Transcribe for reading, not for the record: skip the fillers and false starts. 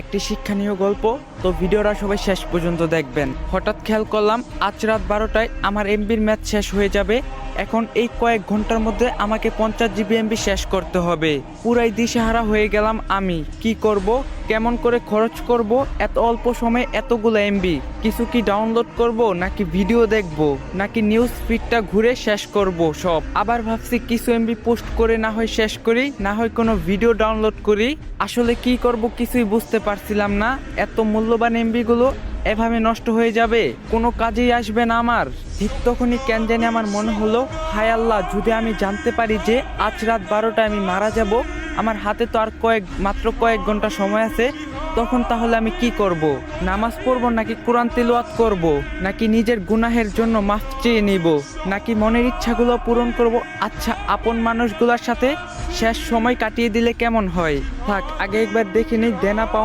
একটি শিক্ষণীয় গল্প। তো ভিডিওটা সবাই শেষ পর্যন্ত দেখবেন। হঠাৎ খেয়াল করলাম আজ রাত 12টায় আমার এমবির ম্যাচ শেষ হয়ে যাবে। এখন এই কয়েক ঘন্টার মধ্যে আমাকে 50 জিবি এমবি শেষ করতে হবে। পুরাই দিশেহারা হয়ে গেলাম আমি। কি করব, কেমন করে খরচ করব এত অল্প সময়ে এতগুলো এমবি? কিছু কি ডাউনলোড করব, নাকি ভিডিও দেখব, নাকি নিউজ ফিডটা ঘুরে শেষ করব সব? আবার ভাবছি কিছু এমবি পোস্ট করে না হয় শেষ করি, না হয় কোনো ভিডিও ডাউনলোড করি। আসলে কি করব কিছুই বুঝতে পারছিলাম না। এত মূল্যবান এমবি গুলো এভাবে নষ্ট হয়ে যাবে, কোনো কাজেই আসবে না আমার। ঠিক তখনই কেন জানি আমার মনে হলো, হায় আল্লাহ, যদি আমি জানতে পারি যে আজ রাত 12টায় আমি মারা যাব, আমার হাতে তো আর মাত্র কয়েক ঘন্টা সময় আছে, তখন তাহলে আমি কি করব? নামাজ পড়ব, নাকি কোরআন তিলাওয়াত করব, নাকি নিজের গুনাহের জন্য মাফ চেয়ে নিব, নাকি মনের ইচ্ছাগুলো পূরণ করব? আচ্ছা, আপন মানুষগুলোর সাথে শেষ সময় কাটিয়ে দিলে কেমন হয়? থাক, আগে একবার দেখে নিই দেনা পাওনা